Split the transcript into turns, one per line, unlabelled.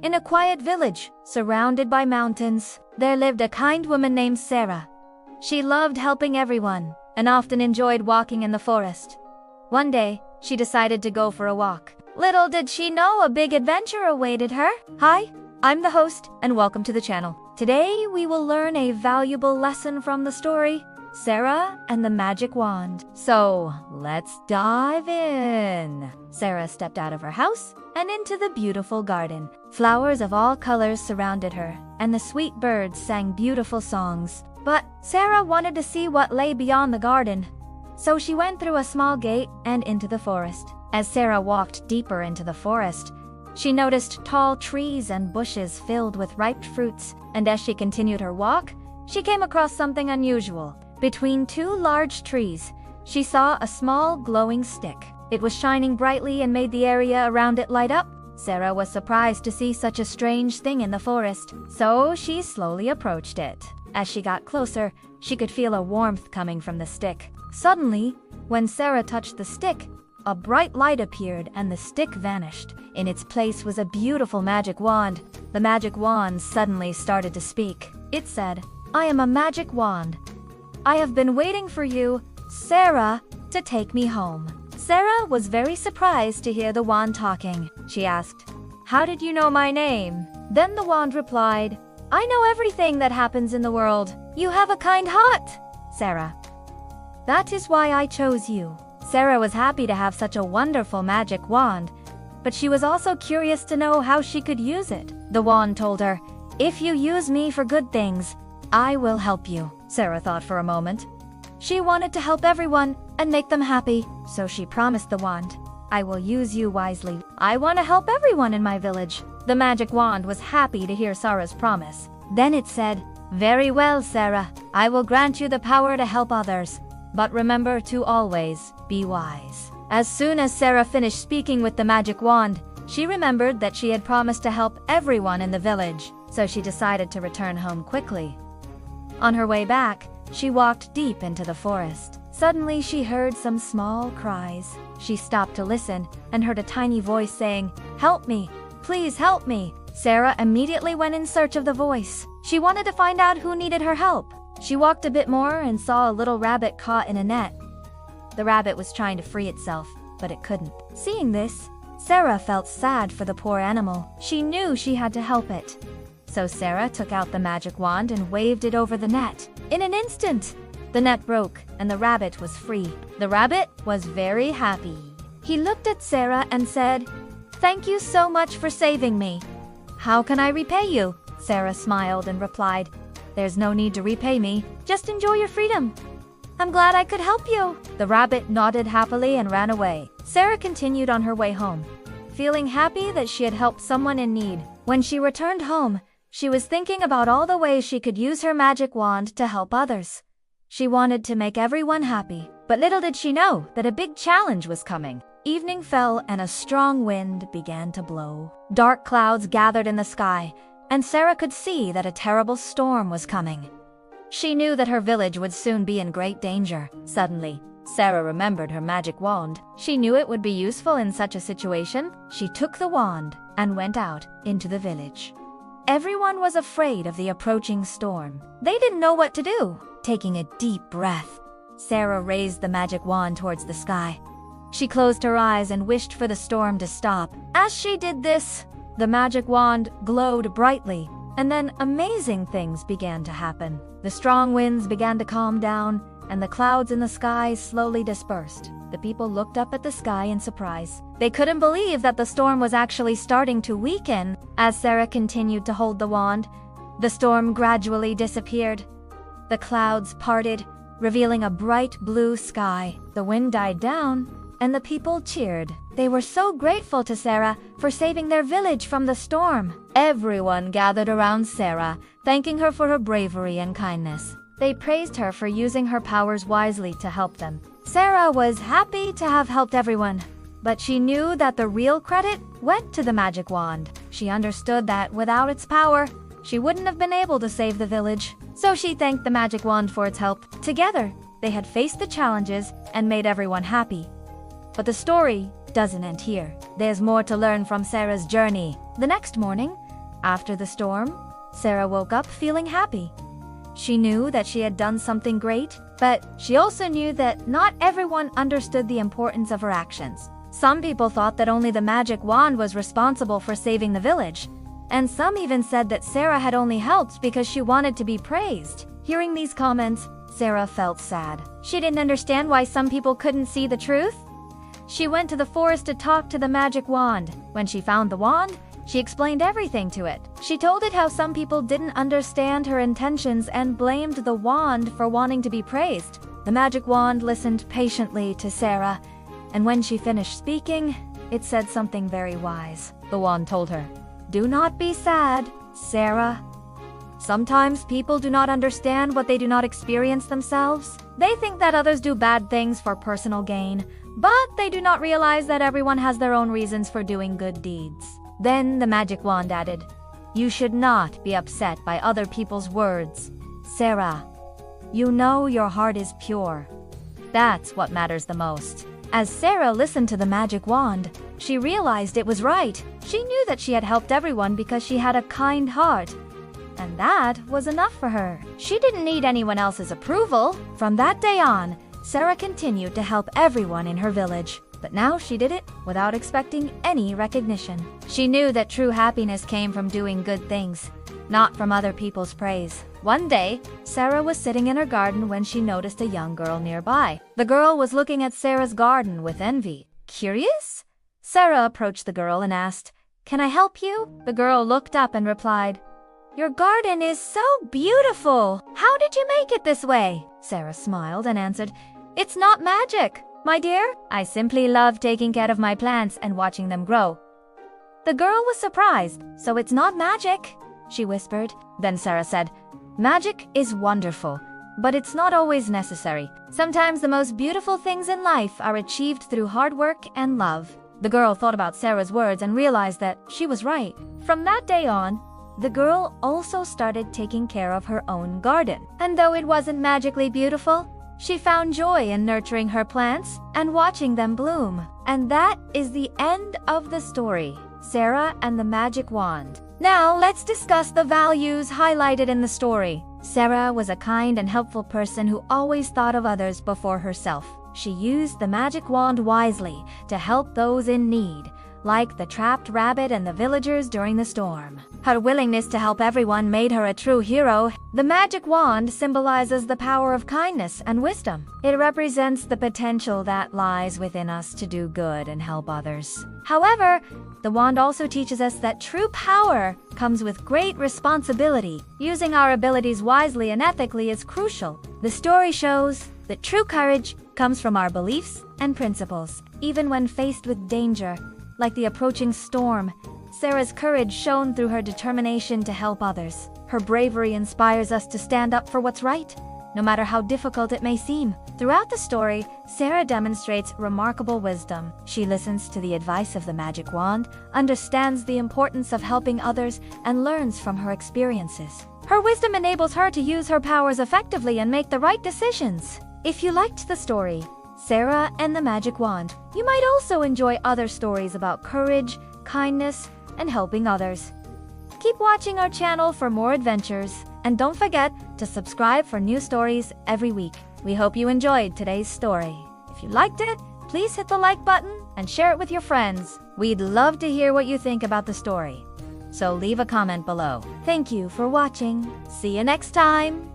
In a quiet village, surrounded by mountains, there lived a kind woman named Sara. She loved helping everyone and often enjoyed walking in the forest. One day, she decided to go for a walk. Little did she know a big adventure awaited her. Hi, I'm the host, and welcome to the channel. Today, we will learn a valuable lesson from the story, Sara and the Magic Wand. So, let's dive in. Sara stepped out of her house and into the beautiful garden. Flowers of all colors surrounded her, and the sweet birds sang beautiful songs. But Sara wanted to see what lay beyond the garden. So she went through a small gate and into the forest. As Sara walked deeper into the forest, she noticed tall trees and bushes filled with ripe fruits, and as she continued her walk, she came across something unusual. Between two large trees, she saw a small glowing stick. It was shining brightly and made the area around it light up. Sara was surprised to see such a strange thing in the forest, so she slowly approached it. As she got closer, she could feel a warmth coming from the stick. Suddenly, when Sara touched the stick, a bright light appeared and the stick vanished. In its place was a beautiful magic wand. The magic wand suddenly started to speak. It said, "I am a magic wand. I have been waiting for you, Sara, to take me home." Sara was very surprised to hear the wand talking. She asked, "How did you know my name?" Then the wand replied, "I know everything that happens in the world. You have a kind heart, Sara. That is why I chose you." Sara was happy to have such a wonderful magic wand, but she was also curious to know how she could use it. The wand told her, "If you use me for good things, I will help you." Sara thought for a moment. She wanted to help everyone and make them happy, so she promised the wand, "I will use you wisely. I want to help everyone in my village." The magic wand was happy to hear Sara's promise. Then it said, "Very well, Sara. I will grant you the power to help others. But remember to always be wise." As soon as Sara finished speaking with the magic wand, she remembered that she had promised to help everyone in the village, so she decided to return home quickly. On her way back, she walked deep into the forest. Suddenly, she heard some small cries. She stopped to listen and heard a tiny voice saying, "Help me! Please help me!" Sara immediately went in search of the voice. She wanted to find out who needed her help. She walked a bit more and saw a little rabbit caught in a net. The rabbit was trying to free itself, but it couldn't. Seeing this, Sara felt sad for the poor animal. She knew she had to help it. So Sara took out the magic wand and waved it over the net. In an instant, the net broke and the rabbit was free. The rabbit was very happy. He looked at Sara and said, "Thank you so much for saving me. How can I repay you?" Sara smiled and replied, "There's no need to repay me. Just enjoy your freedom. I'm glad I could help you." The rabbit nodded happily and ran away. Sara continued on her way home, feeling happy that she had helped someone in need. When she returned home, she was thinking about all the ways she could use her magic wand to help others. She wanted to make everyone happy, but little did she know that a big challenge was coming. Evening fell and a strong wind began to blow. Dark clouds gathered in the sky, and Sara could see that a terrible storm was coming. She knew that her village would soon be in great danger. Suddenly, Sara remembered her magic wand. She knew it would be useful in such a situation. She took the wand and went out into the village. Everyone was afraid of the approaching storm. They didn't know what to do. Taking a deep breath, Sara raised the magic wand towards the sky. She closed her eyes and wished for the storm to stop. As she did this, the magic wand glowed brightly, and then amazing things began to happen. The strong winds began to calm down, and the clouds in the sky slowly dispersed. The people looked up at the sky in surprise. They couldn't believe that the storm was actually starting to weaken. As Sara continued to hold the wand, the storm gradually disappeared. The clouds parted, revealing a bright blue sky. The wind died down, and the people cheered. They were so grateful to Sara for saving their village from the storm. Everyone gathered around Sara, thanking her for her bravery and kindness. They praised her for using her powers wisely to help them. Sara was happy to have helped everyone, but she knew that the real credit went to the magic wand. She understood that without its power, she wouldn't have been able to save the village. So she thanked the magic wand for its help. Together, they had faced the challenges and made everyone happy. But the story doesn't end here. There's more to learn from Sara's journey. The next morning, After the storm, Sara woke up feeling happy. She knew that she had done something great, but she also knew that not everyone understood the importance of her actions. Some people thought that only the magic wand was responsible for saving the village, and some even said that Sara had only helped because she wanted to be praised. Hearing these comments, Sara felt sad. She didn't understand why some people couldn't see the truth. She went to the forest to talk to the magic wand. When she found the wand, she explained everything to it. She told it how some people didn't understand her intentions and blamed the wand for wanting to be praised. The magic wand listened patiently to Sara, and when she finished speaking, it said something very wise. The wand told her, "Do not be sad, Sara. Sometimes people do not understand what they do not experience themselves. They think that others do bad things for personal gain, but they do not realize that everyone has their own reasons for doing good deeds." Then the magic wand added, "You should not be upset by other people's words. Sara, you know your heart is pure. That's what matters the most." As Sara listened to the magic wand, she realized it was right. She knew that she had helped everyone because she had a kind heart, and that was enough for her. She didn't need anyone else's approval. From that day on, Sara continued to help everyone in her village. But now she did it without expecting any recognition. She knew that true happiness came from doing good things, not from other people's praise. One day, Sara was sitting in her garden when she noticed a young girl nearby. The girl was looking at Sara's garden with envy. Curious? Sara approached the girl and asked, "Can I help you?" The girl looked up and replied, "Your garden is so beautiful. How did you make it this way?" Sara smiled and answered, "It's not magic, my dear. I simply love taking care of my plants and watching them grow." The girl was surprised. "So it's not magic?" she whispered. Then Sara said, "Magic is wonderful, but it's not always necessary. Sometimes the most beautiful things in life are achieved through hard work and love." The girl thought about Sara's words and realized that she was right. From that day on, the girl also started taking care of her own garden. And though it wasn't magically beautiful, she found joy in nurturing her plants and watching them bloom. And that is the end of the story, Sara and the Magic Wand. Now let's discuss the values highlighted in the story. Sara was a kind and helpful person who always thought of others before herself. She used the magic wand wisely to help those in need, like the trapped rabbit and the villagers during the storm. Her willingness to help everyone made her a true hero. The magic wand symbolizes the power of kindness and wisdom. It represents the potential that lies within us to do good and help others. However, the wand also teaches us that true power comes with great responsibility. Using our abilities wisely and ethically is crucial. The story shows that true courage comes from our beliefs and principles, even when faced with danger, like the approaching storm. Sara's courage shone through her determination to help others. Her bravery inspires us to stand up for what's right, no matter how difficult it may seem. Throughout the story, Sara demonstrates remarkable wisdom. She listens to the advice of the magic wand, understands the importance of helping others, and learns from her experiences. Her wisdom enables her to use her powers effectively and make the right decisions. If you liked the story, Sara and the Magic Wand, you might also enjoy other stories about courage, kindness, and helping others. Keep watching our channel for more adventures, and don't forget to subscribe for new stories every week. We hope you enjoyed today's story. If you liked it, please hit the like button and share it with your friends. We'd love to hear what you think about the story, so leave a comment below. Thank you for watching. See you next time!